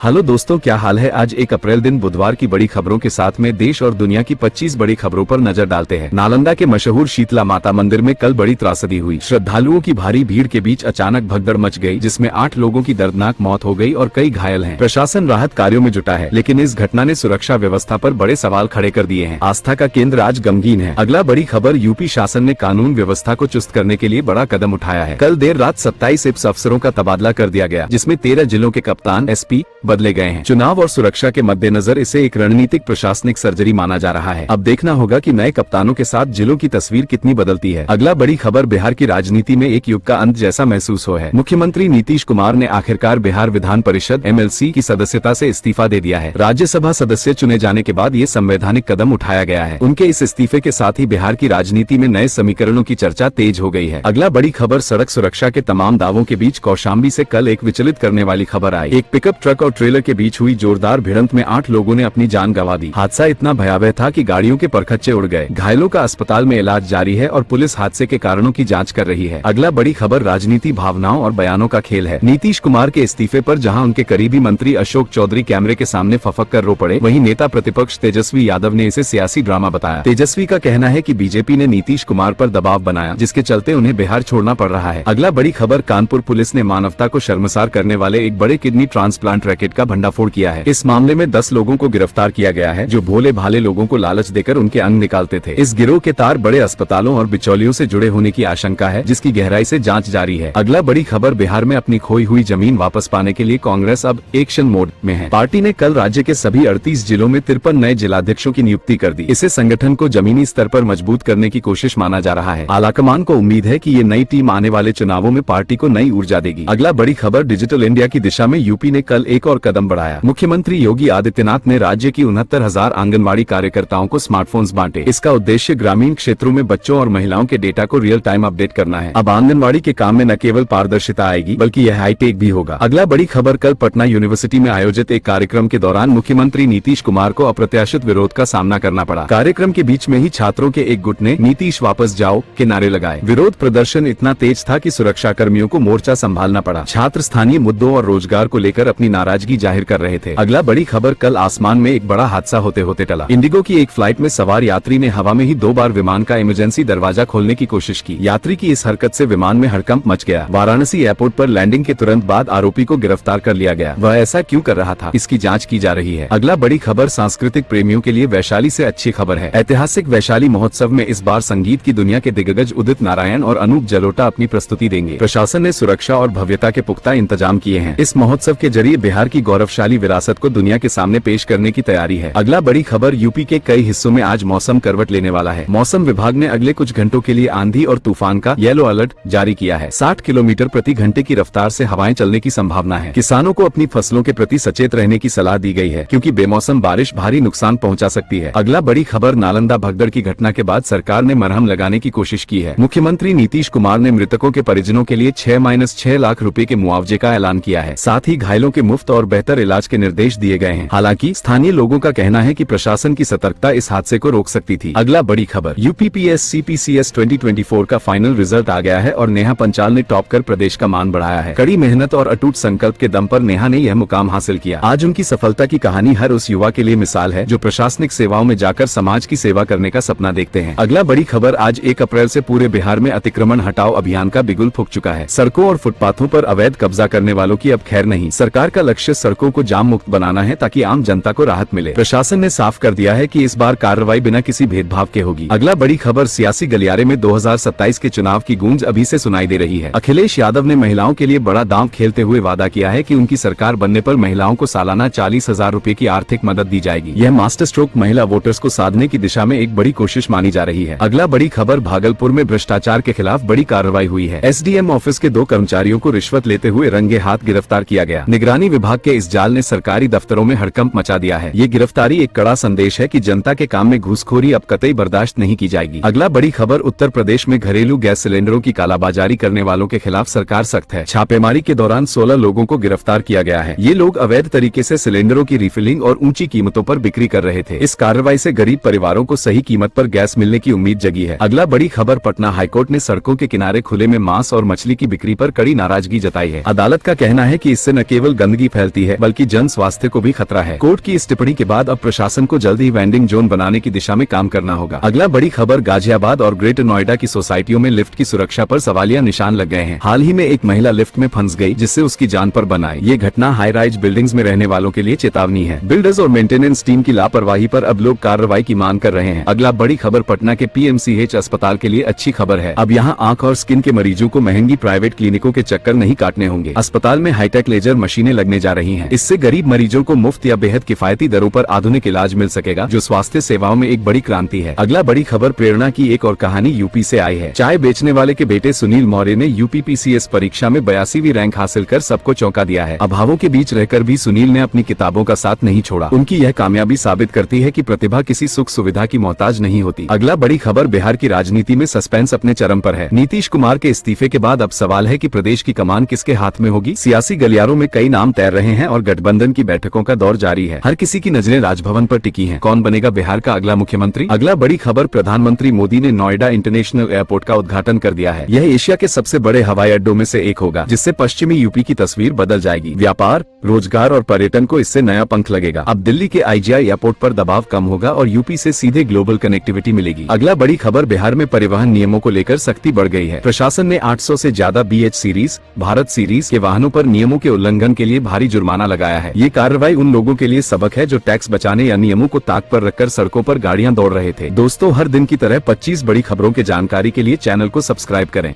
Hello दोस्तों, क्या हाल है। आज 1 अप्रैल दिन बुधवार की बड़ी खबरों के साथ में देश और दुनिया की 25 बड़ी खबरों पर नजर डालते हैं। नालंदा के मशहूर शीतला माता मंदिर में कल बड़ी त्रासदी हुई। श्रद्धालुओं की भारी भीड़ के बीच अचानक भगदड़ मच गई, जिसमें 8 लोगों की दर्दनाक मौत हो गई और कई घायल हैं। प्रशासन राहत कार्यों में जुटा है, लेकिन इस घटना ने सुरक्षा व्यवस्था पर बड़े सवाल खड़े कर दिए हैं। आस्था का केंद्र आज गमगीन है। अगला बड़ी खबर, यूपी शासन ने कानून व्यवस्था को चुस्त करने के लिए बड़ा कदम उठाया है। कल देर रात 27 IPS अफसरों का तबादला कर दिया गया, जिसमें 13 जिलों के कप्तान SP बदले गए हैं। चुनाव और सुरक्षा के मद्देनजर इसे एक रणनीतिक प्रशासनिक सर्जरी माना जा रहा है। अब देखना होगा कि नए कप्तानों के साथ जिलों की तस्वीर कितनी बदलती है। अगला बड़ी खबर, बिहार की राजनीति में एक युग का अंत जैसा महसूस हो है। मुख्यमंत्री नीतीश कुमार ने आखिरकार बिहार विधान परिषद MLC की सदस्यता से इस्तीफा दे दिया है। राज्यसभा सदस्य चुने जाने के बाद ये संवैधानिक कदम उठाया गया है। उनके इस इस्तीफे के साथ ही बिहार की राजनीति में नए समीकरणों की चर्चा तेज हो गई है। अगला बड़ी खबर, सड़क सुरक्षा के तमाम दावों के बीच कौशाम्बी से कल एक विचलित करने वाली खबर आई। एक पिकअप ट्रक और ट्रेलर के बीच हुई जोरदार भिड़ंत में 8 लोगों ने अपनी जान गंवा दी। हादसा इतना भयावह था कि गाड़ियों के परखच्चे उड़ गए। घायलों का अस्पताल में इलाज जारी है और पुलिस हादसे के कारणों की जांच कर रही है। अगला बड़ी खबर, राजनीति भावनाओं और बयानों का खेल है। नीतीश कुमार के इस्तीफे पर जहां उनके करीबी मंत्री अशोक चौधरी कैमरे के सामने फफक कर रो पड़े, वहीं नेता प्रतिपक्ष तेजस्वी यादव ने इसे सियासी ड्रामा बताया। तेजस्वी का कहना है कि बीजेपी ने नीतीश कुमार पर दबाव बनाया, जिसके चलते उन्हें बिहार छोड़ना पड़ रहा है। अगला बड़ी खबर, कानपुर पुलिस ने मानवता को शर्मसार करने वाले एक बड़े किडनी ट्रांसप्लांट रैकेट का भंडाफोड़ किया है। इस मामले में 10 लोगों को गिरफ्तार किया गया है, जो भोले भाले लोगों को लालच देकर उनके अंग निकालते थे। इस गिरोह के तार बड़े अस्पतालों और बिचौलियों से जुड़े होने की आशंका है, जिसकी गहराई से जांच जारी है। अगला बड़ी खबर, बिहार में अपनी खोई हुई जमीन वापस पाने के लिए कांग्रेस अब एक्शन मोड में है। पार्टी ने कल राज्य के सभी 38 जिलों में 53 नए जिलाध्यक्षों की नियुक्ति कर दी। इसे संगठन को जमीनी स्तर पर मजबूत करने की कोशिश माना जा रहा है। आलाकमान को उम्मीद है कि ये नई टीम आने वाले चुनावों में पार्टी को नई ऊर्जा देगी। अगला बड़ी खबर, डिजिटल इंडिया की दिशा में यूपी ने कल एक और कदम बढ़ाया। मुख्यमंत्री योगी आदित्यनाथ ने राज्य की 69,000 आंगनबाड़ी कार्यकर्ताओं को स्मार्टफोन्स बांटे। इसका उद्देश्य ग्रामीण क्षेत्रों में बच्चों और महिलाओं के डेटा को रियल टाइम अपडेट करना है। अब आंगनबाड़ी के काम में न केवल पारदर्शिता आएगी, बल्कि यह हाईटेक भी होगा। अगला बड़ी खबर, कल पटना यूनिवर्सिटी में आयोजित एक कार्यक्रम के दौरान मुख्यमंत्री नीतीश कुमार को अप्रत्याशित विरोध का सामना करना पड़ा। कार्यक्रम के बीच में ही छात्रों के एक गुट ने नीतीश वापस जाओ के नारे लगाए। विरोध प्रदर्शन इतना तेज था कि सुरक्षा कर्मियों को मोर्चा संभालना पड़ा। छात्र स्थानीय मुद्दों और रोजगार को लेकर अपनी नाराजगी जाहिर कर रहे थे। अगला बड़ी खबर, कल आसमान में एक बड़ा हादसा होते होते टला। इंडिगो की एक फ्लाइट में सवार यात्री ने हवा में ही 2 बार विमान का इमरजेंसी दरवाजा खोलने की कोशिश की। यात्री की इस हरकत से विमान में हड़कंप मच गया। वाराणसी एयरपोर्ट पर लैंडिंग के तुरंत बाद आरोपी को गिरफ्तार कर लिया गया। वह ऐसा क्यों कर रहा था, इसकी जांच की जा रही है। अगला बड़ी खबर, सांस्कृतिक प्रेमियों के लिए वैशाली से अच्छी खबर है। ऐतिहासिक वैशाली महोत्सव में इस बार संगीत की दुनिया के दिग्गज उदित नारायण और अनूप जलोटा अपनी प्रस्तुति देंगे। प्रशासन ने सुरक्षा और भव्यता के पुख्ता इंतजाम किए हैं। इस महोत्सव के जरिए बिहार की गौरवशाली विरासत को दुनिया के सामने पेश करने की तैयारी है। अगला बड़ी खबर, यूपी के कई हिस्सों में आज मौसम करवट लेने वाला है। मौसम विभाग ने अगले कुछ घंटों के लिए आंधी और तूफान का येलो अलर्ट जारी किया है। 60 किलोमीटर प्रति घंटे की रफ्तार से हवाएं चलने की संभावना है। किसानों को अपनी फसलों के प्रति सचेत रहने की सलाह दी गई है, क्योंकि बेमौसम बारिश भारी नुकसान पहुंचा सकती है। अगला बड़ी खबर, नालंदा भगदड़ की घटना के बाद सरकार ने मरहम लगाने की कोशिश की है। मुख्यमंत्री नीतीश कुमार ने मृतकों के परिजनों के लिए 6-6 लाख रुपए के मुआवजे का ऐलान किया है। साथ ही घायलों के मुफ्त और बेहतर इलाज के निर्देश दिए गए हैं। हालांकि स्थानीय लोगों का कहना है कि प्रशासन की सतर्कता इस हादसे को रोक सकती थी। अगला बड़ी खबर, UPPSC PCS 2024 का फाइनल रिजल्ट आ गया है और नेहा पंचाल ने टॉप कर प्रदेश का मान बढ़ाया है। कड़ी मेहनत और अटूट संकल्प के दम पर नेहा ने यह मुकाम हासिल किया। आज उनकी सफलता की कहानी हर उस युवा के लिए मिसाल है, जो प्रशासनिक सेवाओं में जाकर समाज की सेवा करने का सपना देखते हैं। अगला बड़ी खबर, आज 1 अप्रैल से पूरे बिहार में अतिक्रमण हटाओ अभियान का बिगुल फूंक चुका है। सड़कों और फुटपाथों पर अवैध कब्जा करने वालों की अब खैर नहीं। सरकार का लक्ष्य सड़कों को जाम मुक्त बनाना है, ताकि आम जनता को राहत मिले। प्रशासन ने साफ कर दिया है कि इस बार कार्रवाई बिना किसी भेदभाव के होगी। अगला बड़ी खबर, सियासी गलियारे में 2027 के चुनाव की गूंज अभी से सुनाई दे रही है। अखिलेश यादव ने महिलाओं के लिए बड़ा दांव खेलते हुए वादा किया है कि उनकी सरकार बनने पर महिलाओं को सालाना 40,000 रुपए की आर्थिक मदद दी जाएगी। यह मास्टर स्ट्रोक महिला वोटर्स को साधने की दिशा में एक बड़ी कोशिश मानी जा रही है। अगला बड़ी खबर, भागलपुर में भ्रष्टाचार के खिलाफ बड़ी कार्रवाई हुई है। SDM ऑफिस के 2 कर्मचारियों को रिश्वत लेते हुए रंगे हाथ गिरफ्तार किया गया। निगरानी विभाग के इस जाल ने सरकारी दफ्तरों में हड़कंप मचा दिया है। ये गिरफ्तारी एक कड़ा संदेश है कि जनता के काम में घूसखोरी अब कतई बर्दाश्त नहीं की जाएगी। अगला बड़ी खबर, उत्तर प्रदेश में घरेलू गैस सिलेंडरों की कालाबाजारी करने वालों के खिलाफ सरकार सख्त है। छापेमारी के दौरान 16 लोगों को गिरफ्तार किया गया है। ये लोग अवैध तरीके से सिलेंडरों की रिफिलिंग और ऊंची कीमतों पर बिक्री कर रहे थे। इस कार्रवाई से गरीब परिवारों को सही कीमत पर गैस मिलने की उम्मीद जगी है। अगला बड़ी खबर, पटना हाईकोर्ट ने सड़कों के किनारे खुले में मांस और मछली की बिक्री पर कड़ी नाराजगी जताई है। अदालत का कहना है कि इससे न केवल गंदगी फैल फैलती है बल्कि जन स्वास्थ्य को भी खतरा है। कोर्ट की इस टिप्पणी के बाद अब प्रशासन को जल्द ही वेंडिंग जोन बनाने की दिशा में काम करना होगा। अगला बड़ी खबर गाजियाबाद और ग्रेटर नोएडा की सोसाइटियों में लिफ्ट की सुरक्षा पर सवालिया निशान लग गए हैं। हाल ही में एक महिला लिफ्ट में फंस गई जिससे उसकी जान पर बन आई। ये घटना हाई राइज बिल्डिंग्स में रहने वालों के लिए चेतावनी है। बिल्डर्स और मेंटेनेंस टीम की लापरवाही पर अब लोग कार्रवाई की मांग कर रहे हैं। अगला बड़ी खबर पटना के पीएमसीएच अस्पताल के लिए अच्छी खबर है। अब यहाँ आंख और स्किन के मरीजों को महंगी प्राइवेट क्लिनिकों के चक्कर नहीं काटने होंगे। अस्पताल में हाईटेक लेजर मशीनें लगने जा रही हैं। इससे गरीब मरीजों को मुफ्त या बेहद किफायती दरों पर आधुनिक इलाज मिल सकेगा, जो स्वास्थ्य सेवाओं में एक बड़ी क्रांति है। अगला बड़ी खबर प्रेरणा की एक और कहानी यूपी से आई है। चाय बेचने वाले के बेटे सुनील मौर्य ने यूपीपीसीएस परीक्षा में 82वीं रैंक हासिल कर सबको चौंका दिया है। अभावों के बीच रहकर भी सुनील ने अपनी किताबों का साथ नहीं छोड़ा। उनकी यह कामयाबी साबित करती है कि प्रतिभा किसी सुख सुविधा की मोहताज नहीं होती। अगला बड़ी खबर बिहार की राजनीति में सस्पेंस अपने चरम पर है। नीतीश कुमार के इस्तीफे के बाद अब सवाल है कि प्रदेश की कमान किसके हाथ में होगी। सियासी गलियारों में कई नाम तैर रहे हैं और गठबंधन की बैठकों का दौर जारी है। हर किसी की नजरें राजभवन पर टिकी हैं। कौन बनेगा बिहार का अगला मुख्यमंत्री? अगला बड़ी खबर प्रधानमंत्री मोदी ने नोएडा इंटरनेशनल एयरपोर्ट का उद्घाटन कर दिया है। यह एशिया के सबसे बड़े हवाई अड्डों में से एक होगा, जिससे पश्चिमी यूपी की तस्वीर बदल जाएगी। व्यापार, रोजगार और पर्यटन को इससे नया पंख लगेगा। अब दिल्ली के आईजीआई एयरपोर्ट पर दबाव कम होगा और यूपी से सीधे ग्लोबल कनेक्टिविटी मिलेगी। अगला बड़ी खबर बिहार में परिवहन नियमों को लेकर सख्ती बढ़ गई है। प्रशासन ने 800 से ज्यादा BH सीरीज, भारत सीरीज के वाहनों पर नियमों के उल्लंघन के लिए भारी जुर्माना लगाया है। ये कार्रवाई उन लोगों के लिए सबक है जो टैक्स बचाने या नियमों को ताक पर रखकर सड़कों पर गाड़ियां दौड़ रहे थे। दोस्तों, हर दिन की तरह 25 बड़ी खबरों के जानकारी के लिए चैनल को सब्सक्राइब करें।